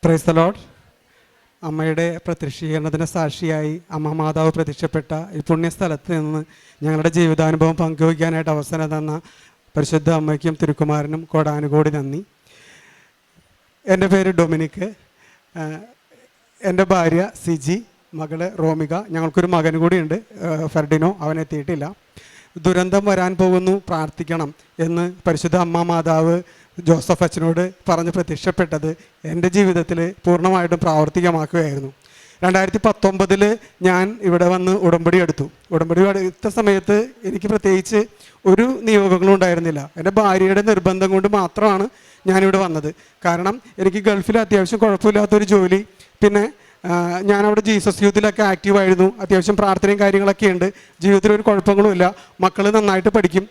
Praise the Lord. അമ്മയുടെ പ്രത്യക്ഷീകരണത്തിന് സാക്ഷിയായി അമ്മ മാതാവ് പ്രത്യക്ഷപ്പെട്ട ഈ പുണ്യസ്ഥലത്ത് നിന്ന് ഞങ്ങളുടെ ജീവിതാനുഭവം പങ്കുവയ്ക്കാനായിട്ട് അവസരം തന്ന പരിശുദ്ധ അമ്മയ്ക്കും തിരുക്കുമാരനും കോടാനുകോടി നന്ദി. എൻ്റെ പേര് ഡൊമിനിക്, എൻ്റെ ഭാര്യ സിജി, മകള് റോമിക, ഞങ്ങൾക്കൊരു മകൻ കൂടിയുണ്ട് ഫെർഡിനോ, അവനെത്തിയിട്ടില്ല. ദുരന്തം വരാൻ പോകുന്നു, പ്രാർത്ഥിക്കണം എന്ന് പരിശുദ്ധ അമ്മ മാതാവ് ജോസഫ് അച്ഛനോട് പറഞ്ഞ് പ്രത്യക്ഷപ്പെട്ടത് എൻ്റെ ജീവിതത്തിൽ പൂർണ്ണമായിട്ടും പ്രാവർത്തികമാക്കുകയായിരുന്നു. 2019 ഞാൻ ഇവിടെ വന്ന് ഉടമ്പടി എടുത്തു. ഉടമ്പടി എടുത്ത സമയത്ത് എനിക്ക് പ്രത്യേകിച്ച് ഒരു നിയോഗങ്ങളും ഉണ്ടായിരുന്നില്ല. എൻ്റെ ഭാര്യയുടെ നിർബന്ധം കൊണ്ട് മാത്രമാണ് ഞാനിവിടെ വന്നത്. കാരണം എനിക്ക് ഗൾഫിൽ അത്യാവശ്യം കുഴപ്പമില്ലാത്തൊരു ജോലി, പിന്നെ ഞാനവിടെ ജീസസ് യൂത്തിലൊക്കെ ആക്റ്റീവായിരുന്നു, അത്യാവശ്യം പ്രാർത്ഥനയും കാര്യങ്ങളൊക്കെ ഉണ്ട്, ജീവിതത്തിൽ ഒരു കുഴപ്പങ്ങളുമില്ല, മക്കൾ നന്നായിട്ട് പഠിക്കും,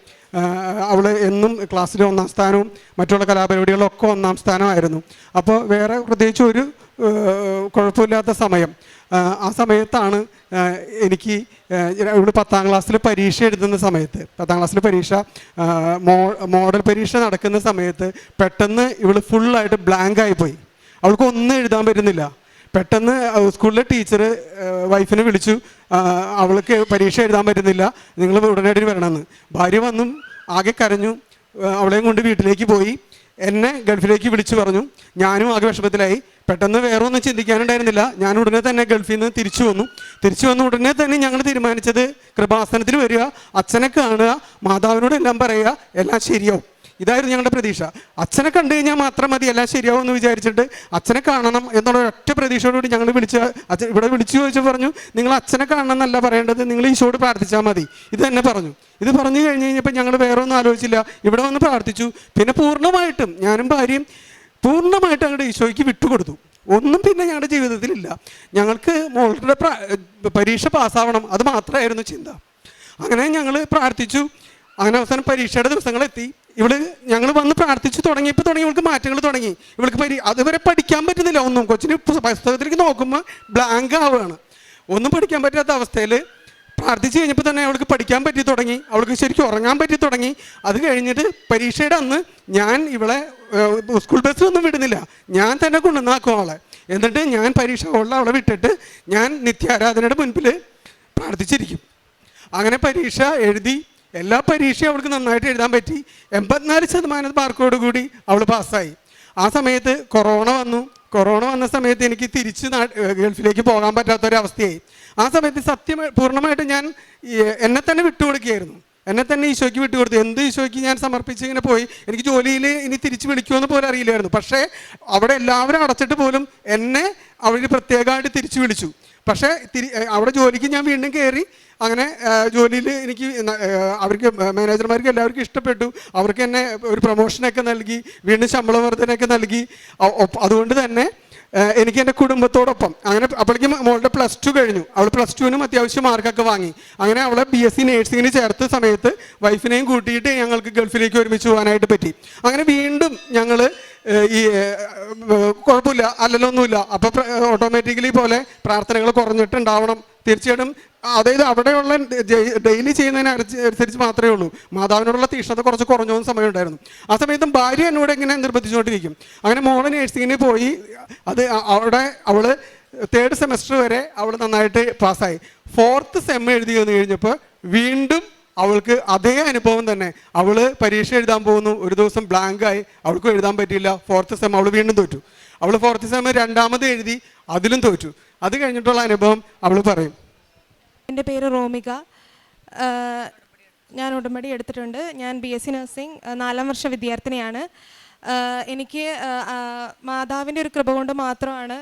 അവൾ എന്നും ക്ലാസ്സിൽ 1-ാം സ്ഥാനവും മറ്റുള്ള കലാപരിപാടികളൊക്കെ 1-ാം സ്ഥാനമായിരുന്നു. അപ്പോൾ വേറെ പ്രത്യേകിച്ച് ഒരു കുഴപ്പമില്ലാത്ത സമയം. ആ സമയത്താണ് എനിക്ക് ഇവിടെ 10ാം ക്ലാസ്സിൽ പരീക്ഷ എഴുതുന്ന സമയത്ത്, 10ാം ക്ലാസ്സിൽ പരീക്ഷ മോഡൽ പരീക്ഷ നടക്കുന്ന സമയത്ത് പെട്ടെന്ന് ഇവൾ ഫുള്ളായിട്ട് ബ്ലാങ്ക് ആയിപ്പോയി. അവൾക്ക് ഒന്നും എഴുതാൻ പറ്റുന്നില്ല. പെട്ടെന്ന് സ്കൂളിലെ ടീച്ചർ വൈഫിനെ വിളിച്ചു, അവൾക്ക് പരീക്ഷ എഴുതാൻ പറ്റുന്നില്ല, നിങ്ങൾ ഉടനടി വരണമെന്ന്. ഭാര്യ വന്നും ആകെ കരഞ്ഞു, അവളെയും കൊണ്ട് വീട്ടിലേക്ക് പോയി. എന്നെ ഗൾഫിലേക്ക് വിളിച്ചു പറഞ്ഞു. ഞാനും ആകെ വിഷമത്തിലായി. പെട്ടെന്ന് വേറെ ഒന്നും ചിന്തിക്കാനുണ്ടായിരുന്നില്ല. ഞാൻ ഉടനെ തന്നെ ഗൾഫിൽ നിന്ന് തിരിച്ചു വന്നു. ഉടനെ തന്നെ ഞങ്ങൾ തീരുമാനിച്ചത് കൃപാസനത്തിൽ വരിക, അച്ഛനെ കാണുക, മാതാവിനോട് എല്ലാം പറയുക, എല്ലാം ശരിയാവും. ഇതായിരുന്നു ഞങ്ങളുടെ പ്രതീക്ഷ. അച്ഛനെ കണ്ടു കഴിഞ്ഞാൽ മാത്രം മതി, എല്ലാം ശരിയാവും എന്ന് വിചാരിച്ചിട്ട് അച്ഛനെ കാണണം എന്നുള്ള ഒറ്റ പ്രതീക്ഷയോടുകൂടി ഞങ്ങൾ ഇവിടെ വിളിച്ചു ചോദിച്ചു പറഞ്ഞു, നിങ്ങൾ അച്ഛനെ കാണണം എന്നല്ല പറയേണ്ടത്, നിങ്ങൾ ഈശോയോട് പ്രാർത്ഥിച്ചാൽ മതി. ഇത് തന്നെ പറഞ്ഞു. ഇത് പറഞ്ഞു കഴിഞ്ഞപ്പോൾ ഞങ്ങൾ വേറെ ഒന്നും ആലോചിച്ചില്ല, ഇവിടെ വന്ന് പ്രാർത്ഥിച്ചു. പിന്നെ പൂർണ്ണമായിട്ടും ഞാനും ഭാര്യയും പൂർണ്ണമായിട്ട് ഞങ്ങളുടെ ഈശോയ്ക്ക് വിട്ടുകൊടുത്തു. ഒന്നും പിന്നെ ഞങ്ങളുടെ ജീവിതത്തിലില്ല. ഞങ്ങൾക്ക് മോളുടെ പരീക്ഷ പാസ്സാവണം, അത് മാത്രമായിരുന്നു ചിന്ത. അങ്ങനെ ഞങ്ങൾ പ്രാർത്ഥിച്ചു. അങ്ങനെ അവസാനം പരീക്ഷയുടെ ദിവസങ്ങളെത്തി. ഞങ്ങൾ വന്ന് പ്രാർത്ഥിച്ചു തുടങ്ങിയപ്പോൾ ഇവൾക്ക് മാറ്റങ്ങൾ തുടങ്ങി. ഇവൾക്ക് അതുവരെ പഠിക്കാൻ പറ്റുന്നില്ല ഒന്നും. കൊച്ചിന് പുസ്തകത്തിലേക്ക് നോക്കുമ്പോൾ ബ്ലാങ്ക് ആവുകയാണ്. ഒന്നും പഠിക്കാൻ പറ്റാത്ത അവസ്ഥയിൽ പ്രാർത്ഥിച്ചു കഴിഞ്ഞപ്പോൾ തന്നെ അവൾക്ക് പഠിക്കാൻ പറ്റി തുടങ്ങി, അവൾക്ക് ശരിക്കും ഉറങ്ങാൻ പറ്റി തുടങ്ങി. അത് കഴിഞ്ഞിട്ട് പരീക്ഷയുടെ അന്ന് ഞാൻ ഇവളെ സ്കൂൾ ബസ്സിലൊന്നും വിടുന്നില്ല, ഞാൻ തന്നെ കൊണ്ടുവന്നാക്കും അവളെ. എന്നിട്ട് ഞാൻ പരീക്ഷ ഹോളിൽ അവളെ വിട്ടിട്ട് ഞാൻ നിത്യാരാധനയുടെ മുൻപിൽ പ്രാർത്ഥിച്ചിരിക്കും. അങ്ങനെ പരീക്ഷ എഴുതി. എല്ലാ പരീക്ഷയും അവൾക്ക് നന്നായിട്ട് എഴുതാൻ പറ്റി. 84% മാർക്കോടുകൂടി അവൾ പാസ്സായി. ആ സമയത്ത് കൊറോണ വന്ന സമയത്ത് എനിക്ക് തിരിച്ച് ഗൾഫിലേക്ക് പോകാൻ പറ്റാത്തൊരവസ്ഥയായി. ആ സമയത്ത് പൂർണ്ണമായിട്ട് ഞാൻ എന്നെ തന്നെ വിട്ടുകൊടുക്കുകയായിരുന്നു. എന്നെ തന്നെ ഈശോയ്ക്ക് വിട്ടുകൊടുത്തു. എന്ത് ഈശോയ്ക്ക് ഞാൻ സമർപ്പിച്ച് ഇങ്ങനെ പോയി. എനിക്ക് ജോലിയിൽ ഇനി തിരിച്ച് വിളിക്കുമെന്ന് പോലും അറിയില്ലായിരുന്നു. പക്ഷേ അവിടെ എല്ലാവരും അടച്ചിട്ട് പോലും എന്നെ അവർ പ്രത്യേകമായിട്ട് തിരിച്ചു വിളിച്ചു. പക്ഷേ അവിടെ ജോലിക്ക് ഞാൻ വീണ്ടും കയറി. അങ്ങനെ ജോലിയിൽ എനിക്ക് അവർക്ക് മാനേജർമാർക്ക് എല്ലാവർക്കും ഇഷ്ടപ്പെട്ടു. അവർക്ക് എന്നെ ഒരു പ്രൊമോഷനൊക്കെ നൽകി, വീണ്ടും ശമ്പള വർധനയൊക്കെ നൽകി. അതുകൊണ്ട് തന്നെ എനിക്ക് എൻ്റെ കുടുംബത്തോടൊപ്പം അങ്ങനെ അപ്പോഴേക്കും മോളുടെ +2 കഴിഞ്ഞു. അവൾ +2-നും അത്യാവശ്യം മാർക്കൊക്കെ വാങ്ങി. അങ്ങനെ അവളെ BSc നേഴ്സിങ്ങിന് ചേർത്ത സമയത്ത് വൈഫിനെയും കൂട്ടിയിട്ട് ഞങ്ങൾക്ക് ഗൾഫിലേക്ക് ഒരുമിച്ച് പോകാനായിട്ട് പറ്റി. അങ്ങനെ വീണ്ടും ഞങ്ങൾ ഈ കുഴപ്പമില്ല, അല്ലലൊന്നുമില്ല, അപ്പോൾ ഓട്ടോമാറ്റിക്കലി പോലെ പ്രാർത്ഥനകൾ കുറഞ്ഞിട്ടുണ്ടാവണം തീർച്ചയായിട്ടും. അതായത് അവിടെയുള്ള ഡെയിലി ചെയ്യുന്നതിനനുസരിച്ച് മാത്രമേ ഉള്ളൂ. മാതാവിനോടുള്ള തീഷ്ണത കുറച്ച് കുറഞ്ഞ സമയം ഉണ്ടായിരുന്നു. ആ സമയത്തും ഭാര്യ എന്നോട് ഇങ്ങനെ നിർബന്ധിച്ചുകൊണ്ടിരിക്കും. അങ്ങനെ മോളെ നേഴ്സിങ്ങിന് പോയി. അവിടെ അവൾ 3rd സെമസ്റ്റർ വരെ അവൾ നന്നായിട്ട് പാസ്സായി. 4th സെം എഴുതി വന്നു കഴിഞ്ഞപ്പോൾ വീണ്ടും അവൾക്ക് അതേ അനുഭവം തന്നെ. അവൾ പരീക്ഷ എഴുതാൻ പോകുന്നു, ഒരു ദിവസം ബ്ലാങ്കായി, അവൾക്കും എഴുതാൻ പറ്റിയില്ല. 4th സെം അവൾ വീണ്ടും തോറ്റു. അവൾ 4th സെം 2ാമത് എഴുതി, അതിലും തോറ്റു. അത് കഴിഞ്ഞിട്ടുള്ള അനുഭവം അവൾ പറയും. എൻ്റെ പേര് റോമിക. ഞാൻ ഉടമ്പടി എടുത്തിട്ടുണ്ട്. ഞാൻ BSc നഴ്സിംഗ് 4ാം വർഷ വിദ്യാർത്ഥിനിയാണ്. എനിക്ക് മാതാവിൻ്റെ ഒരു കൃപ കൊണ്ട് മാത്രമാണ്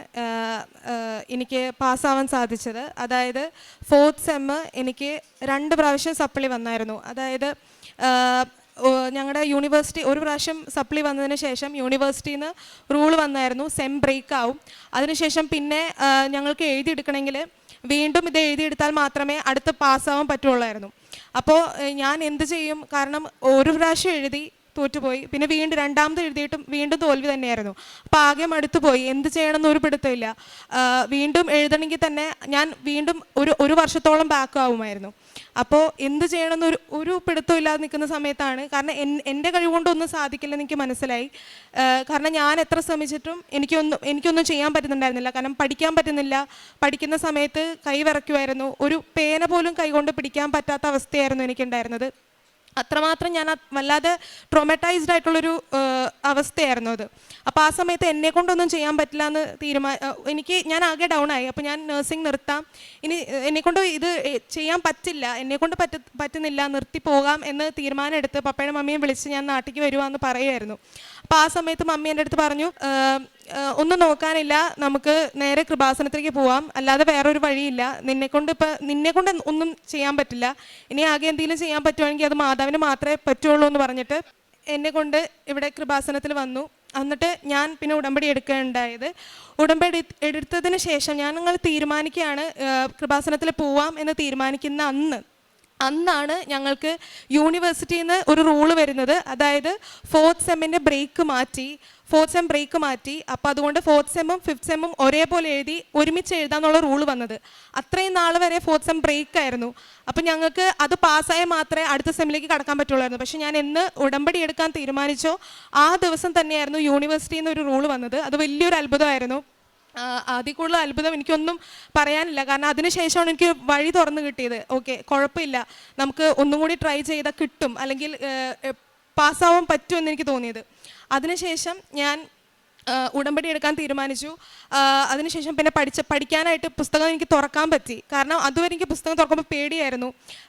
എനിക്ക് പാസ്സാവാൻ സാധിച്ചത്. അതായത് 4th സെം എനിക്ക് 2 പ്രാവശ്യം സപ്ലി വന്നായിരുന്നു. അതായത് ഞങ്ങളുടെ യൂണിവേഴ്സിറ്റി ഒരു പ്രാവശ്യം സപ്ലി വന്നതിന് ശേഷം യൂണിവേഴ്സിറ്റിയിൽ നിന്ന് റൂൾ വന്നായിരുന്നു, സെം ബ്രേക്ക് ആവും. അതിനുശേഷം പിന്നെ ഞങ്ങൾക്ക് എഴുതിയെടുക്കണമെങ്കിൽ വീണ്ടും ഇത് എഴുതിയെടുത്താൽ മാത്രമേ അടുത്ത് പാസ്സാവാൻ പറ്റുള്ളായിരുന്നു. അപ്പോൾ ഞാൻ എന്ത് ചെയ്യും? കാരണം ഒരു പ്രാവശ്യം എഴുതി തോറ്റുപോയി. പിന്നെ വീണ്ടും രണ്ടാമത് എഴുതിയിട്ടും വീണ്ടും തോൽവി തന്നെയായിരുന്നു. അപ്പോൾ ആകെ മടുത്തു പോയി, എന്ത് ചെയ്യണമെന്ന് ഒരു പിടുത്തമില്ല. വീണ്ടും എഴുതണമെങ്കിൽ തന്നെ ഞാൻ വീണ്ടും ഒരു വർഷത്തോളം ബാക്ക് ആവുമായിരുന്നു. അപ്പോൾ എന്ത് ചെയ്യണമെന്ന് ഒരു പിടുത്തം ഇല്ലാതെ നിൽക്കുന്ന സമയത്താണ്, കാരണം എൻ്റെ കഴിവുകൊണ്ടൊന്നും സാധിക്കില്ലെന്ന് എനിക്ക് മനസ്സിലായി. കാരണം ഞാൻ എത്ര ശ്രമിച്ചിട്ടും എനിക്കൊന്നും ചെയ്യാൻ പറ്റുന്നുണ്ടായിരുന്നില്ല. കാരണം പഠിക്കാൻ പറ്റുന്നില്ല. പഠിക്കുന്ന സമയത്ത് കൈ വിറയ്ക്കുമായിരുന്നു. ഒരു പേന പോലും കൈകൊണ്ട് പിടിക്കാൻ പറ്റാത്ത അവസ്ഥയായിരുന്നു എനിക്കുണ്ടായിരുന്നത്. അത്രമാത്രം ഞാൻ വല്ലാതെ ട്രോമറ്റൈസ്ഡ് ആയിട്ടുള്ളൊരു അവസ്ഥയായിരുന്നു അത്. അപ്പോൾ ആ സമയത്ത് എന്നെ കൊണ്ടൊന്നും ചെയ്യാൻ പറ്റില്ല എന്ന് ഞാൻ ആകെ ഡൗൺ ആയി. അപ്പോൾ ഞാൻ നഴ്സിംഗ് നിർത്താം, ഇനി എന്നെക്കൊണ്ട് ഇത് ചെയ്യാൻ പറ്റില്ല, എന്നെക്കൊണ്ട് പറ്റുന്നില്ല, നിർത്തി പോകാം എന്ന് തീരുമാനം എടുത്ത് പപ്പയുടെ മമ്മിയെ വിളിച്ച് ഞാൻ നാട്ടിലേക്ക് വരുവാന്ന് പറയുമായിരുന്നു. അപ്പോൾ ആ സമയത്ത് മമ്മി എൻ്റെ അടുത്ത് പറഞ്ഞു, ഒന്നും നോക്കാനില്ല, നമുക്ക് നേരെ കൃപാസനത്തിലേക്ക് പോവാം, അല്ലാതെ വേറൊരു വഴിയില്ല, നിന്നെക്കൊണ്ട് ഒന്നും ചെയ്യാൻ പറ്റില്ല, ഇനി ആകെ എന്തെങ്കിലും ചെയ്യാൻ പറ്റുവാണെങ്കിൽ അത് മാതാവിന് മാത്രമേ പറ്റുള്ളൂ എന്ന് പറഞ്ഞിട്ട് എന്നെ കൊണ്ട് ഇവിടെ കൃപാസനത്തിൽ വന്നു. എന്നിട്ട് ഞാൻ പിന്നെ ഉടമ്പടി എടുക്കുകയുണ്ടായത്. ഉടമ്പടി എടുത്തതിന് ശേഷം ഞങ്ങൾ തീരുമാനിക്കുകയാണ് കൃപാസനത്തിൽ പോവാം എന്ന് തീരുമാനിക്കുന്ന അന്നാണ് ഞങ്ങൾക്ക് യൂണിവേഴ്സിറ്റിയിൽ നിന്ന് ഒരു റൂള് വരുന്നത്. അതായത് 4th സെമ്മിൻ്റെ ഫോർത്ത് സെം ബ്രേക്ക് മാറ്റി. അപ്പോൾ അതുകൊണ്ട് 4th സെമ്മും 5th സെമ്മും ഒരേപോലെ ഒരുമിച്ച് എഴുതാന്നുള്ള റൂള് വന്നത്. അത്രയും നാൾ വരെ 4th സെം ബ്രേക്ക് ആയിരുന്നു. അപ്പം ഞങ്ങൾക്ക് അത് പാസ്സായാൽ മാത്രമേ അടുത്ത സെമ്മിലേക്ക് കടക്കാൻ പറ്റുള്ളായിരുന്നു. പക്ഷേ ഞാൻ എന്ന് ഉടമ്പടി എടുക്കാൻ തീരുമാനിച്ചോ ആ ദിവസം തന്നെയായിരുന്നു യൂണിവേഴ്സിറ്റിയിൽ നിന്ന് ഒരു റൂള് വന്നത്. അത് വലിയൊരു അത്ഭുതമായിരുന്നു. അതിൽ കൂടുതൽ അത്ഭുതം എനിക്കൊന്നും പറയാനില്ല. കാരണം അതിനുശേഷമാണ് എനിക്ക് വഴി തുറന്നു കിട്ടിയത്. ഓക്കെ, കുഴപ്പമില്ല, നമുക്ക് ഒന്നും കൂടി ട്രൈ ചെയ്താൽ കിട്ടും, അല്ലെങ്കിൽ പാസ്സാവാൻ പറ്റുമെന്ന് എനിക്ക് തോന്നിയത്. അതിനുശേഷം ഞാൻ ഉടമ്പടി എടുക്കാൻ തീരുമാനിച്ചു. അതിനുശേഷം പിന്നെ പഠിക്കാനായിട്ട് പുസ്തകം എനിക്ക് തുറക്കാൻ പറ്റി. കാരണം അതുവരെ എനിക്ക് പുസ്തകം തുറക്കുമ്പോൾ പേടിയായിരുന്നു,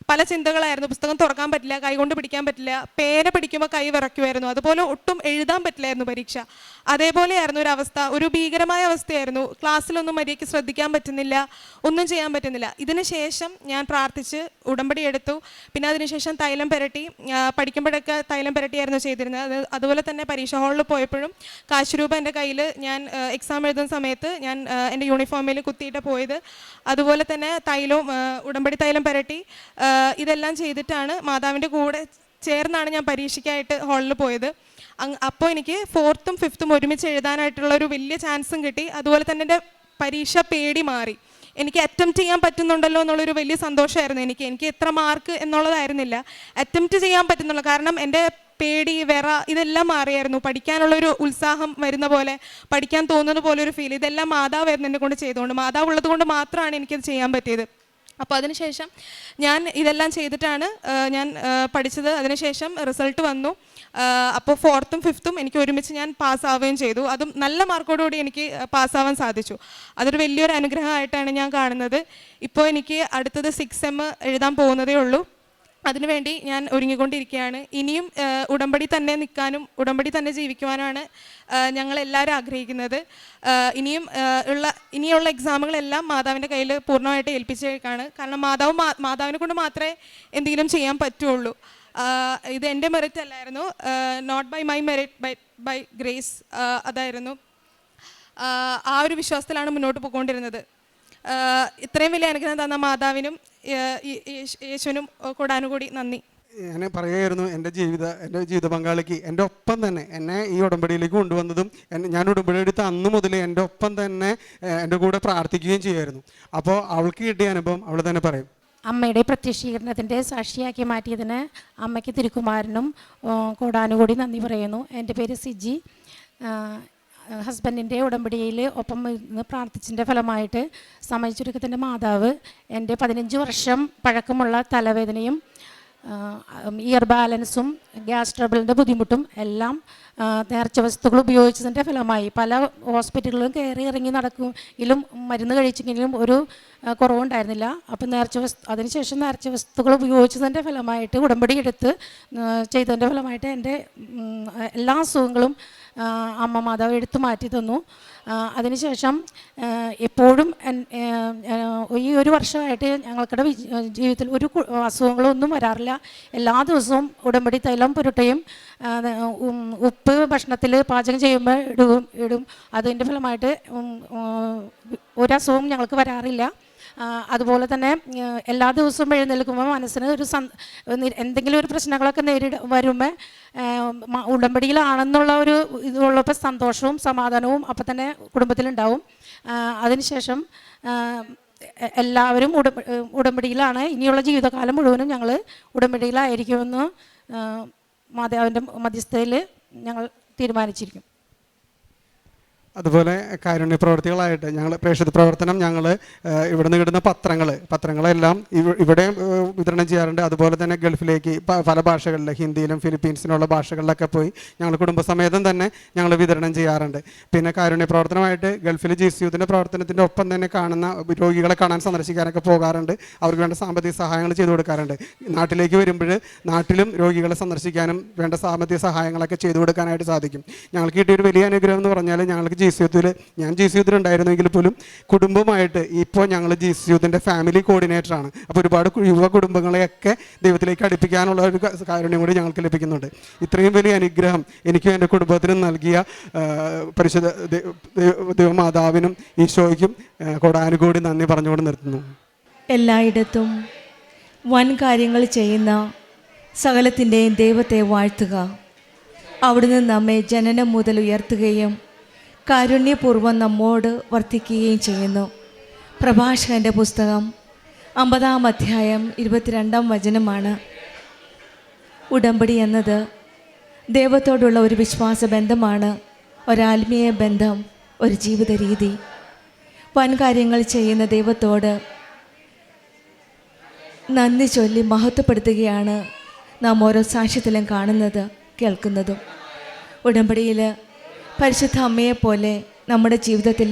പല ചിന്തകളായിരുന്നു. പുസ്തകം തുറക്കാൻ പറ്റില്ല, കൈകൊണ്ട് പിടിക്കാൻ പറ്റില്ല, പേന പിടിക്കുമ്പോൾ കൈ വിറയ്ക്കുമായിരുന്നു, അതുപോലെ ഒട്ടും എഴുതാൻ പറ്റില്ലായിരുന്നു പരീക്ഷ. അതേപോലെയായിരുന്നു ഒരു അവസ്ഥ, ഒരു ഭീകരമായ അവസ്ഥയായിരുന്നു. ക്ലാസ്സിലൊന്നും മര്യാദയ്ക്ക് ശ്രദ്ധിക്കാൻ പറ്റുന്നില്ല, ഒന്നും ചെയ്യാൻ പറ്റുന്നില്ല. ഇതിനുശേഷം ഞാൻ പ്രാർത്ഥിച്ച് ഉടമ്പടി എടുത്തു. പിന്നെ അതിനുശേഷം തൈലം പുരട്ടി, പഠിക്കുമ്പോഴൊക്കെ തൈലം പുരട്ടിയായിരുന്നു ചെയ്തിരുന്നത്. അതുപോലെ തന്നെ പരീക്ഷ ഹാളിൽ പോയപ്പോഴും കാശുരൂപ എൻ്റെ കയ്യിൽ, ഞാൻ എക്സാം എഴുതുന്ന സമയത്ത് ഞാൻ എൻ്റെ യൂണിഫോമിൽ കുത്തിയിട്ട് പോയത്. അതുപോലെ തന്നെ ഉടമ്പടി തൈലം പുരട്ടി ഇതെല്ലാം ചെയ്തിട്ടാണ് മാതാവിൻ്റെ കൂടെ ചേർന്നാണ് ഞാൻ പരീക്ഷയ്ക്കായിട്ട് ഹാളിൽ പോയത്. അപ്പോൾ എനിക്ക് 4th ഉം 5th ഉം ഒരുമിച്ച് എഴുതാനായിട്ടുള്ള ഒരു വലിയ ചാൻസും കിട്ടി. അതുപോലെ തന്നെ എൻ്റെ പരീക്ഷ പേടി മാറി. എനിക്ക് അറ്റംപ്റ്റ് ചെയ്യാൻ പറ്റുന്നുണ്ടല്ലോ എന്നുള്ളൊരു വലിയ സന്തോഷമായിരുന്നു എനിക്ക് എത്ര മാർക്ക് എന്നുള്ളതായിരുന്നില്ല, അറ്റംപ്റ്റ് ചെയ്യാൻ പറ്റുന്നുള്ളൂ. കാരണം എൻ്റെ പേടി, ഇതെല്ലാം മാറിയായിരുന്നു. പഠിക്കാനുള്ളൊരു ഉത്സാഹം വരുന്ന പോലെ, പഠിക്കാൻ തോന്നുന്ന പോലെ ഒരു ഫീൽ, ഇതെല്ലാം മാതാവായിരുന്നു എന്നെ കൊണ്ട് ചെയ്തുകൊണ്ട്. മാതാവ് ഉള്ളത് കൊണ്ട് മാത്രമാണ് എനിക്കത് ചെയ്യാൻ പറ്റിയത്. അപ്പോൾ അതിനുശേഷം ഞാൻ ഇതെല്ലാം ചെയ്തിട്ടാണ് ഞാൻ പഠിച്ചത്. അതിനുശേഷം റിസൾട്ട് വന്നു. അപ്പോൾ 4th ഉം 5th ഉം എനിക്ക് ഒരുമിച്ച് ഞാൻ പാസ്സാവുകയും ചെയ്തു. അതും നല്ല മാർക്കോടുകൂടി എനിക്ക് പാസ്സാവാൻ സാധിച്ചു. അതൊരു വലിയൊരു അനുഗ്രഹമായിട്ടാണ് ഞാൻ കാണുന്നത്. ഇപ്പോൾ എനിക്ക് അടുത്തത് 6th സെം എഴുതാൻ പോകുന്നതേ ഉള്ളൂ. അതിനുവേണ്ടി ഞാൻ ഒരുങ്ങിക്കൊണ്ടിരിക്കുകയാണ്. ഇനിയും ഉടമ്പടി തന്നെ നിൽക്കാനും ഉടമ്പടി തന്നെ ജീവിക്കുവാനാണ് ഞങ്ങളെല്ലാവരും ആഗ്രഹിക്കുന്നത്. ഇനിയുള്ള എക്സാമുകളെല്ലാം മാതാവിൻ്റെ കയ്യിൽ പൂർണ്ണമായിട്ട് ഏൽപ്പിച്ചേക്കാണ്. കാരണം മാതാവിനെ കൊണ്ട് മാത്രമേ എന്തെങ്കിലും ചെയ്യാൻ പറ്റുള്ളൂ. ഇത് എൻ്റെ മെറിറ്റ് അല്ലായിരുന്നു, not by my merit, by grace. അതായിരുന്നു, ആ ഒരു വിശ്വാസത്തിലാണ് മുന്നോട്ട് പോയിക്കൊണ്ടിരുന്നത്. ഇത്രയും വലിയ അനുഗ്രഹം തന്ന മാതാവിനും യേശുവിനും കൂടാനുകൂടി നന്ദി. ഞാൻ പറയുമായിരുന്നു, എൻ്റെ ജീവിത പങ്കാളിക്ക് എൻ്റെ ഒപ്പം തന്നെ എന്നെ ഈ ഉടമ്പടിയിലേക്ക് കൊണ്ടുവന്നതും ഞാൻ ഉടമ്പടി എടുത്ത അന്ന് മുതൽ എൻ്റെ ഒപ്പം തന്നെ എൻ്റെ കൂടെ പ്രാർത്ഥിക്കുകയും ചെയ്യുമായിരുന്നു. അപ്പോൾ അവൾക്ക് കിട്ടിയ അനുഭവം അവൾ തന്നെ പറയും. അമ്മയുടെ പ്രത്യക്ഷീകരണത്തിൻ്റെ സാക്ഷിയാക്കി മാറ്റിയതിന് അമ്മയ്ക്ക് തിരുക്കുമാരനും കൂടാനുകൂടി നന്ദി പറയുന്നു. എൻ്റെ പേര് സിജി. ഹസ്ബൻഡിൻ്റെ ഉടമ്പടിയിൽ ഒപ്പം നിന്ന് പ്രാർത്ഥിച്ചതിൻ്റെ ഫലമായിട്ട് സമയച്ചുരുക്കത്തിൻ്റെ മാതാവ് എൻ്റെ 15 വർഷം പഴക്കമുള്ള തലവേദനയും ഇയർ ബാലൻസും ഗ്യാസ് ട്രബിളിൻ്റെ ബുദ്ധിമുട്ടും എല്ലാം നേർച്ച വസ്തുക്കൾ ഉപയോഗിച്ചതിൻ്റെ ഫലമായി പല ഹോസ്പിറ്റലുകളും കയറി ഇറങ്ങി നടക്കുമെങ്കിലും മരുന്ന് കഴിച്ചെങ്കിലും ഒരു കുറവുണ്ടായിരുന്നില്ല. അപ്പം അതിനുശേഷം നേർച്ച വസ്തുക്കൾ ഉപയോഗിച്ചതിൻ്റെ ഫലമായിട്ട് ഉടമ്പടി എടുത്ത് ചെയ്തതിൻ്റെ ഫലമായിട്ട് എൻ്റെ എല്ലാ അസുഖങ്ങളും അമ്മ മാതാവ് എടുത്തു മാറ്റി തന്നു. അതിനുശേഷം എപ്പോഴും ഈ ഒരു വർഷമായിട്ട് ഞങ്ങൾക്കിടെ ജീവിതത്തിൽ ഒരു അസുഖങ്ങളൊന്നും വരാറില്ല. എല്ലാ ദിവസവും ഉടമ്പടി തൈലം പുരട്ടുകയും ഉപ്പ് ഭക്ഷണത്തിൽ പാചകം ചെയ്യുമ്പോൾ ഇടും. അതിൻ്റെ ഫലമായിട്ട് ഒരസുഖവും ഞങ്ങൾക്ക് വരാറില്ല. അതുപോലെ തന്നെ എല്ലാ ദിവസവും എഴുന്നേൽക്കുമ്പോൾ മനസ്സിന് ഒരു എന്തെങ്കിലും ഒരു പ്രശ്നങ്ങളൊക്കെ വരുമ്പോൾ ഉടമ്പടിയിലാണെന്നുള്ള ഒരു ഇതുള്ളപ്പോൾ സന്തോഷവും സമാധാനവും അപ്പം തന്നെ കുടുംബത്തിലുണ്ടാവും. അതിനുശേഷം എല്ലാവരും ഉടമ്പടിയിലാണ്. ഇനിയുള്ള ജീവിതകാലം മുഴുവനും ഞങ്ങൾ ഉടമ്പടിയിലായിരിക്കുമെന്ന് മാതാവിൻ്റെ മധ്യസ്ഥതയിൽ ഞങ്ങൾ തീരുമാനിച്ചിരിക്കും. അതുപോലെ കാരുണ്യ പ്രവർത്തികളായിട്ട് ഞങ്ങൾ പ്രേക്ഷിത പ്രവർത്തനം ഞങ്ങൾ ഇവിടെ നിന്ന് കിട്ടുന്ന പത്രങ്ങളെല്ലാം ഇവിടെ വിതരണം ചെയ്യാറുണ്ട്. അതുപോലെ തന്നെ ഗൾഫിലേക്ക് പല ഭാഷകളിൽ ഹിന്ദിയിലും ഫിലിപ്പീൻസിനുള്ള ഭാഷകളിലൊക്കെ പോയി ഞങ്ങൾ കുടുംബസമേതം തന്നെ ഞങ്ങൾ വിതരണം ചെയ്യാറുണ്ട്. പിന്നെ കാരുണ്യ പ്രവർത്തനമായിട്ട് ഗൾഫിൽ GCUത്തിൻ്റെ പ്രവർത്തനത്തിൻ്റെ ഒപ്പം തന്നെ കാണുന്ന രോഗികളെ കാണാൻ സന്ദർശിക്കാനൊക്കെ പോകാറുണ്ട്. അവർക്ക് വേണ്ട സാമ്പത്തിക സഹായങ്ങൾ ചെയ്തു കൊടുക്കാറുണ്ട്. നാട്ടിലേക്ക് വരുമ്പോൾ നാട്ടിലും രോഗികളെ സന്ദർശിക്കാനും വേണ്ട സാമ്പത്തിക സഹായങ്ങളൊക്കെ ചെയ്തു കൊടുക്കാനായിട്ട് സാധിക്കും. ഞങ്ങൾക്ക് കിട്ടിയൊരു വലിയ അനുഗ്രഹം എന്ന് പറഞ്ഞാൽ ഞങ്ങൾക്ക് ഞാൻ GCUത്തിൽ ഉണ്ടായിരുന്നെങ്കിൽ പോലും കുടുംബമായിട്ട് ഇപ്പോൾ ഞങ്ങൾ GCUത്തിൻ്റെ ഫാമിലി കോർഡിനേറ്ററാണ്. അപ്പോൾ ഒരുപാട് യുവ കുടുംബങ്ങളെയൊക്കെ ദൈവത്തിലേക്ക് അടുപ്പിക്കാനുള്ള ഒരു കാരുണ്യം കൂടി ഞങ്ങൾക്ക് ലഭിക്കുന്നുണ്ട്. ഇത്രയും വലിയ അനുഗ്രഹം എനിക്കും എൻ്റെ കുടുംബത്തിനും നൽകിയ പരിശുദ്ധ ദൈവമാതാവിനും ഈശോയ്ക്കും കോടാനുകോടി നന്ദി പറഞ്ഞുകൊണ്ട് നിർത്തുന്നു. എല്ലായിടത്തും വൻ കാര്യങ്ങൾ ചെയ്യുന്ന സകലത്തിൻ്റെയും ദൈവത്തെ വാഴ്ത്തുക. അവിടുന്ന് നമ്മെ ജനനം മുതൽ ഉയർത്തുകയും കാരുണ്യപൂർവ്വം നമ്മോട് വർത്തിക്കുകയും ചെയ്യുന്നു. പ്രഭാഷകൻ്റെ പുസ്തകം 50-ാം അധ്യായം 22-ാം വചനമാണ്. ഉടമ്പടി എന്നത് ദൈവത്തോടുള്ള ഒരു വിശ്വാസ ബന്ധമാണ്, ഒരാത്മീയ ബന്ധം, ഒരു ജീവിത രീതി. വൻ കാര്യങ്ങൾ ചെയ്യുന്ന ദൈവത്തോട് നന്ദി ചൊല്ലി മഹത്വപ്പെടുത്തുകയാണ് നാം ഓരോ സാക്ഷ്യത്തിലും കാണുന്നത് കേൾക്കുന്നതും. ഉടമ്പടിയിൽ പരിശുദ്ധ അമ്മയെപ്പോലെ നമ്മുടെ ജീവിതത്തിൽ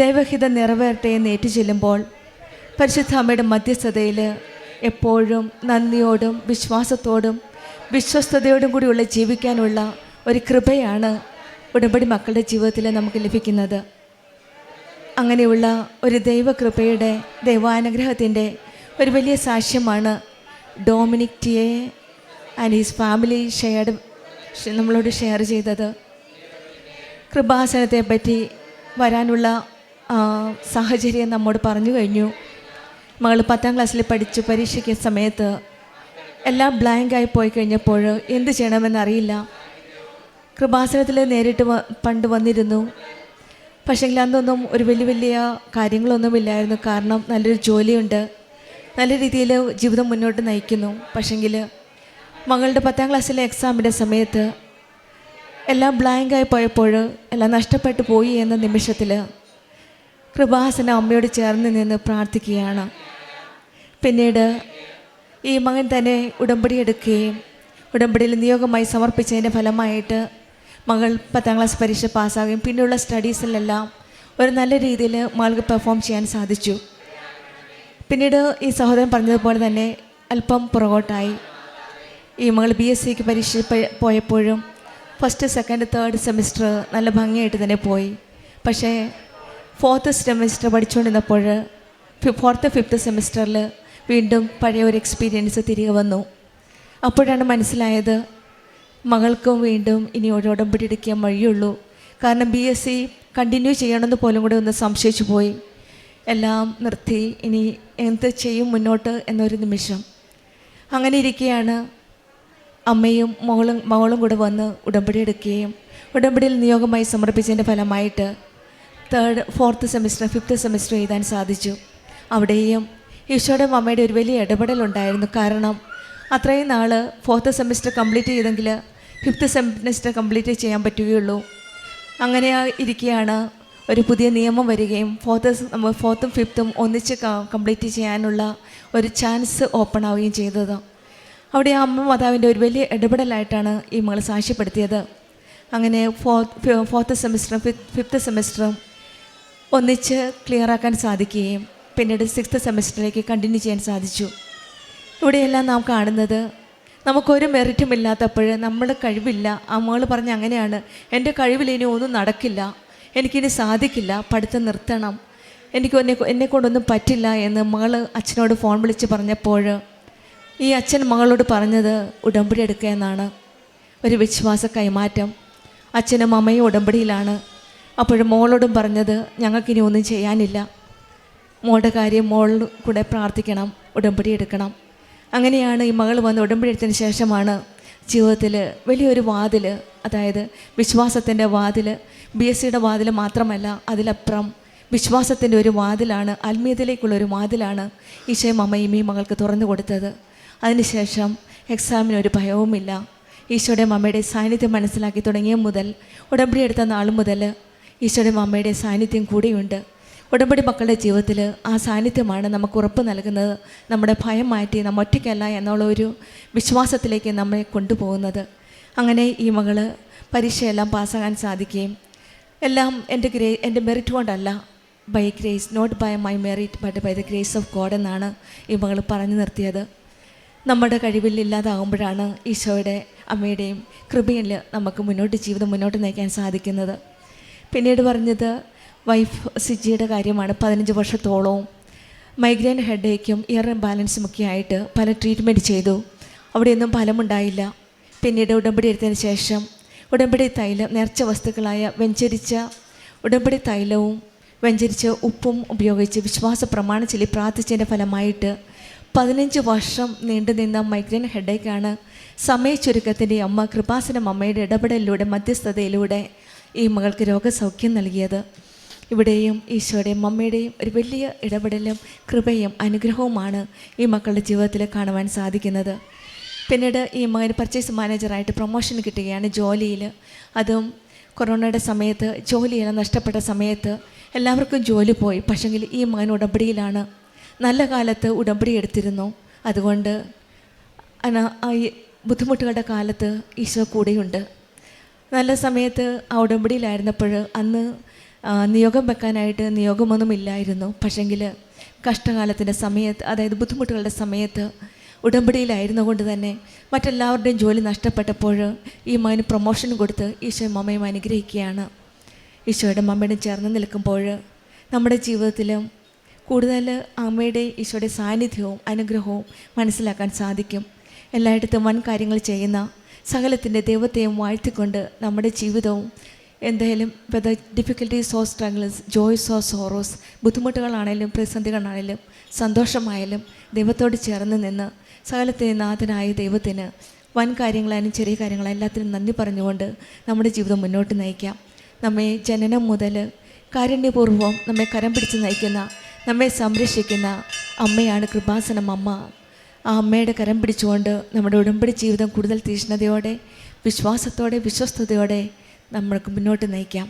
ദൈവഹിതം നിറവേറട്ടെ എന്ന് ഏറ്റുചൊല്ലുമ്പോൾ പരിശുദ്ധ അമ്മയുടെ മധ്യസ്ഥതയിൽ എപ്പോഴും നന്ദിയോടും വിശ്വാസത്തോടും വിശ്വസ്തയോടും കൂടിയുള്ള ജീവിക്കാനുള്ള ഒരു കൃപയാണ് ഉടമ്പടി മക്കളുടെ ജീവിതത്തിൽ നമുക്ക് ലഭിക്കുന്നത്. അങ്ങനെയുള്ള ഒരു ദൈവകൃപയുടെ ദൈവാനുഗ്രഹത്തിൻ്റെ ഒരു വലിയ സാക്ഷ്യമാണ് ഡൊമിനിക് ടിയെ ആൻഡ് ഹിസ് ഫാമിലി നമ്മളോട് ഷെയർ ചെയ്തത്. കൃപാസനത്തെ പറ്റി വരാനുള്ള സാഹചര്യം നമ്മോട് പറഞ്ഞു കഴിഞ്ഞു. മകൾ 10ാം ക്ലാസ്സിൽ പഠിച്ചു പരീക്ഷയ്ക്ക് സമയത്ത് എല്ലാം ബ്ലാങ്കായി പോയി കഴിഞ്ഞപ്പോൾ എന്ത് ചെയ്യണമെന്നറിയില്ല. കൃപാസനത്തിൽ നേരിട്ട് പണ്ട് വന്നിരുന്നു. പക്ഷേങ്കിൽ അന്നൊന്നും ഒരു വലിയ കാര്യങ്ങളൊന്നുമില്ലായിരുന്നു. കാരണം നല്ലൊരു ജോലിയുണ്ട്, നല്ല രീതിയിൽ ജീവിതം മുന്നോട്ട് നയിക്കുന്നു. പക്ഷേങ്കിൽ മകളുടെ 10ാം ക്ലാസ്സിലെ എക്സാമിൻ്റെ സമയത്ത് എല്ലാം ബ്ലാങ്കായി പോയപ്പോൾ എല്ലാം നഷ്ടപ്പെട്ടു പോയി എന്ന നിമിഷത്തിൽ കൃപാസന അമ്മയോട് ചേർന്ന് നിന്ന് പ്രാർത്ഥിക്കുകയാണ്. പിന്നീട് ഈ മകൻ തന്നെ ഉടമ്പടി എടുക്കുകയും ഉടമ്പടിയിൽ നിയോഗമായി സമർപ്പിച്ചതിൻ്റെ ഫലമായിട്ട് മകൾ 10ാം ക്ലാസ് പരീക്ഷ പാസ്സാകുകയും പിന്നെയുള്ള സ്റ്റഡീസിലെല്ലാം ഒരു നല്ല രീതിയിൽ മകൾക്ക് പെർഫോം ചെയ്യാൻ സാധിച്ചു. പിന്നീട് ഈ സഹോദരൻ പറഞ്ഞതുപോലെ തന്നെ അല്പം പുറകോട്ടായി. ഈ മകൾ BScക്ക് പരീക്ഷ പോയപ്പോഴും 1st, 2nd, 3rd സെമിസ്റ്റർ നല്ല ഭംഗിയായിട്ട് തന്നെ പോയി. പക്ഷേ 4th സെമിസ്റ്റർ പഠിച്ചുകൊണ്ടിരുന്നപ്പോൾ 4th, 5th സെമിസ്റ്ററിൽ വീണ്ടും പഴയ ഒരു എക്സ്പീരിയൻസ് തിരികെ വന്നു. അപ്പോഴാണ് മനസ്സിലായത് മകൾക്കും വീണ്ടും ഇനി ഒരു ഉടമ്പടി എടുക്കാൻ വഴിയുള്ളൂ. കാരണം BSc കണ്ടിന്യൂ ചെയ്യണമെന്ന് പോലും കൂടെ ഒന്ന് സംശയിച്ചു പോയി. എല്ലാം നിർത്തി ഇനി എന്ത് ചെയ്യും മുന്നോട്ട് എന്നൊരു നിമിഷം. അങ്ങനെ ഇരിക്കുകയാണ് അമ്മയും മകളും കൂടെ വന്ന് ഉടമ്പടി എടുക്കുകയും ഉടമ്പടിയിൽ നിയോഗമായി സമർപ്പിച്ചതിൻ്റെ ഫലമായിട്ട് 3rd, 4th semester 5th semester എഴുതാൻ സാധിച്ചു. അവിടെയും ഈശോയുടെ അമ്മയുടെ ഒരു വലിയ ഇടപെടലുണ്ടായിരുന്നു. കാരണം അത്രയും നാൾ 4th സെമിസ്റ്റർ കംപ്ലീറ്റ് ചെയ്തെങ്കിൽ 5th സെമിസ്റ്റർ കംപ്ലീറ്റ് ചെയ്യാൻ പറ്റുകയുള്ളൂ. അങ്ങനെ ഇരിക്കുകയാണ് ഒരു പുതിയ നിയമം വരികയും 4th, 5th ഒന്നിച്ച് കംപ്ലീറ്റ് ചെയ്യാനുള്ള ഒരു ചാൻസ് ഓപ്പൺ ആവുകയും ചെയ്തത്. അവിടെ അമ്മ മാതാവിൻ്റെ ഒരു വലിയ ഇടപെടലായിട്ടാണ് ഈ മകൾ സാക്ഷ്യപ്പെടുത്തിയത്. അങ്ങനെ 4th സെമിസ്റ്ററും 5th സെമിസ്റ്ററും ഒന്നിച്ച് ക്ലിയറാക്കാൻ സാധിക്കുകയും പിന്നീട് 6th സെമിസ്റ്ററിലേക്ക് കണ്ടിന്യൂ ചെയ്യാൻ സാധിച്ചു. ഇവിടെയെല്ലാം നാം കാണുന്നത് നമുക്കൊരു മെറിറ്റും ഇല്ലാത്തപ്പോൾ നമ്മുടെ കഴിവില്ല. ആ മകൾ പറഞ്ഞ അങ്ങനെയാണ്, എൻ്റെ കഴിവിൽ ഇനി ഒന്നും നടക്കില്ല, എനിക്കിനി സാധിക്കില്ല, പഠിത്തം നിർത്തണം, എന്നെക്കൊണ്ടൊന്നും പറ്റില്ല എന്ന് മകൾ അച്ഛനോട് ഫോൺ വിളിച്ച് പറഞ്ഞപ്പോൾ ഈ അച്ഛൻ മകളോട് പറഞ്ഞത് ഉടമ്പടി എടുക്കുക എന്നാണ്. ഒരു വിശ്വാസ കൈമാറ്റം. അച്ഛനും അമ്മയും ഉടമ്പടിയിലാണ്. അപ്പോഴും മോളോടും പറഞ്ഞത് ഞങ്ങൾക്കിനി ഒന്നും ചെയ്യാനില്ല, മോളുടെ കാര്യം മോൾ കൂടെ പ്രാർത്ഥിക്കണം, ഉടമ്പടി എടുക്കണം. അങ്ങനെയാണ് ഈ മകൾ വന്ന് ഉടമ്പടി എടുത്തതിന് ശേഷമാണ് ജീവിതത്തിൽ വലിയൊരു വാതിൽ, അതായത് വിശ്വാസത്തിൻ്റെ വാതിൽ, BScയുടെ വാതിൽ മാത്രമല്ല, അതിലപ്പുറം വിശ്വാസത്തിൻ്റെ ഒരു വാതിലാണ്, ആത്മീയതയിലേക്കുള്ളൊരു വാതിലാണ് ഈശോയും അമ്മയും ഈ മകൾക്ക് തുറന്നു കൊടുത്തത്. അതിനുശേഷം എക്സാമിനൊരു ഭയവുമില്ല. ഈശോയുടെയും അമ്മയുടെയും സാന്നിധ്യം മനസ്സിലാക്കി തുടങ്ങിയ മുതൽ, ഉടമ്പടി എടുത്ത നാൾ മുതൽ ഈശോയുടെയും അമ്മയുടെയും സാന്നിധ്യം കൂടിയുണ്ട്. ഉടമ്പടി മക്കളുടെ ജീവിതത്തിൽ ആ സാന്നിധ്യമാണ് നമുക്ക് ഉറപ്പ് നൽകുന്നത്. നമ്മുടെ ഭയം മാറ്റി നമ്മൾ ഒറ്റയ്ക്കല്ല എന്നുള്ള ഒരു വിശ്വാസത്തിലേക്ക് നമ്മളെ കൊണ്ടുപോകുന്നത്. അങ്ങനെ ഈ മകൾ പരീക്ഷയെല്ലാം പാസ്സാകാൻ സാധിക്കുകയും, എല്ലാം എൻ്റെ മെറിറ്റ് കൊണ്ടല്ല, by grace, not by my merit but by the grace of God എന്നാണ് ഈ മകൾ പറഞ്ഞു നിർത്തിയത്. നമ്മുടെ കഴിവിൽ ഇല്ലാതാകുമ്പോഴാണ് ഈശോയുടെ അമ്മയുടെയും കൃപയിൽ നമുക്ക് ജീവിതം മുന്നോട്ട് നയിക്കാൻ സാധിക്കുന്നത്. പിന്നീട് പറഞ്ഞത് വൈഫ് സിജിയുടെ കാര്യമാണ്. 15 വർഷത്തോളവും മൈഗ്രെയിൻ ഹെഡേക്കും ഇയർ ഇംബാലൻസും ഒക്കെ ആയിട്ട് പല ട്രീറ്റ്മെൻറ്റ് ചെയ്തു. അവിടെയൊന്നും ഫലമുണ്ടായില്ല. പിന്നീട് ഉടമ്പടി എടുത്തതിന് ശേഷം ഉടമ്പടി തൈലം, നേർച്ച വസ്തുക്കളായ വെഞ്ചരിച്ച ഉടമ്പടി തൈലവും വെഞ്ചരിച്ച ഉപ്പും ഉപയോഗിച്ച് വിശ്വാസ പ്രമാണം ചൊല്ലി പ്രാർത്ഥിച്ചതിൻ്റെ ഫലമായിട്ട് 15 വർഷം നീണ്ടുനിന്ന മൈഗ്രെയിൻ ഹെഡേക്കാണ് സമയച്ചുരുക്കത്തിൻ്റെ അമ്മ കൃപാസനം അമ്മയുടെ ഇടപെടലിലൂടെ, മധ്യസ്ഥതയിലൂടെ ഈ മകൾക്ക് രോഗസൗഖ്യം നൽകിയത്. ഇവിടെയും ഈശോയുടെയും അമ്മയുടെയും ഒരു വലിയ ഇടപെടലും കൃപയും അനുഗ്രഹവുമാണ് ഈ മക്കളുടെ ജീവിതത്തിൽ കാണുവാൻ സാധിക്കുന്നത്. പിന്നീട് ഈ മകന് പർച്ചേസ് മാനേജറായിട്ട് പ്രൊമോഷൻ കിട്ടുകയാണ് ജോലിയിൽ. അതും കൊറോണയുടെ സമയത്ത് ജോലിയെല്ലാം നഷ്ടപ്പെട്ട സമയത്ത് എല്ലാവർക്കും ജോലി പോയി. പക്ഷെങ്കിൽ ഈ മകൻ ഉടമ്പടിയിലാണ്. നല്ല കാലത്ത് ഉടമ്പടി എടുത്തിരുന്നു. അതുകൊണ്ട് ഈ ബുദ്ധിമുട്ടുകളുടെ കാലത്ത് ഈശോ കൂടെയുണ്ട്. നല്ല സമയത്ത് ആ ഉടമ്പടിയിലായിരുന്നപ്പോൾ അന്ന് നിയോഗം വെക്കാനായിട്ട് നിയോഗമൊന്നുമില്ലായിരുന്നു. പക്ഷെങ്കിൽ കഷ്ടകാലത്തിൻ്റെ സമയത്ത്, അതായത് ബുദ്ധിമുട്ടുകളുടെ സമയത്ത് ഉടമ്പടിയിലായിരുന്നു കൊണ്ട് തന്നെ മറ്റെല്ലാവരുടെയും ജോലി നഷ്ടപ്പെട്ടപ്പോൾ ഈ മകന് പ്രൊമോഷൻ കൊടുത്ത് ഈശോയും അമ്മയും അനുഗ്രഹിക്കുകയാണ്. ഈശോയുടെ അമ്മയുടെ ചേർന്ന് നിൽക്കുമ്പോൾ നമ്മുടെ ജീവിതത്തിലും കൂടുതൽ അമ്മയുടെ ഈശോയുടെ സാന്നിധ്യവും അനുഗ്രഹവും മനസ്സിലാക്കാൻ സാധിക്കും. എല്ലായിടത്തും വൻ കാര്യങ്ങൾ ചെയ്യുന്ന സകലത്തിൻ്റെ ദൈവത്തെയും വാഴ്ത്തിക്കൊണ്ട് നമ്മുടെ ജീവിതവും എന്തായാലും whether difficulties or struggles, joys or sorrows, ബുദ്ധിമുട്ടുകളാണെങ്കിലും പ്രതിസന്ധികളാണെങ്കിലും സന്തോഷമായാലും ദൈവത്തോട് ചേർന്ന് നിന്ന് സകലത്തിന് നാഥനായ ദൈവത്തിന് വൻ കാര്യങ്ങളായാലും ചെറിയ കാര്യങ്ങളായാലും എല്ലാത്തിനും നന്ദി പറഞ്ഞുകൊണ്ട് നമ്മുടെ ജീവിതം മുന്നോട്ട് നയിക്കാം. നമ്മെ ജനനം മുതൽ കാരുണ്യപൂർവ്വം നമ്മെ കരം പിടിച്ച് നയിക്കുന്ന, നമ്മെ സംരക്ഷിക്കുന്ന അമ്മയാണ് കൃപാസനം അമ്മ. ആ അമ്മയുടെ കരം പിടിച്ചുകൊണ്ട് നമ്മുടെ ഉടമ്പടി ജീവിതം കൂടുതൽ തീഷ്ണതയോടെ, വിശ്വാസത്തോടെ, വിശ്വസ്തയോടെ നമ്മൾക്ക് മുന്നോട്ട് നയിക്കാം.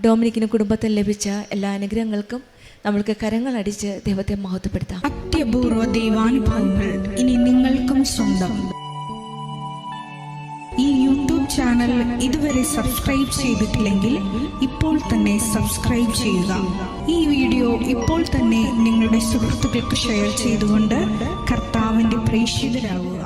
ഡൊമിനിക്കിന് കുടുംബത്തിൽ ലഭിച്ച എല്ലാ അനുഗ്രഹങ്ങൾക്കും നമ്മൾക്ക് കരങ്ങളടിച്ച് ദൈവത്തെ മഹത്വപ്പെടുത്താം. അത്യപൂർവ ദൈവാനുഭവങ്ങൾ ഇനി നിങ്ങൾക്കും സ്വന്തം. ഈ യൂട്യൂബ് ചാനൽ ഇതുവരെ സബ്സ്ക്രൈബ് ചെയ്തിട്ടില്ലെങ്കിൽ ഇപ്പോൾ തന്നെ സബ്സ്ക്രൈബ് ചെയ്യുക. ഈ വീഡിയോ ഇപ്പോൾ തന്നെ നിങ്ങളുടെ സുഹൃത്തുക്കൾക്ക് ഷെയർ ചെയ്തുകൊണ്ട് കർത്താവിൻ്റെ പ്രേക്ഷിതരാകുക.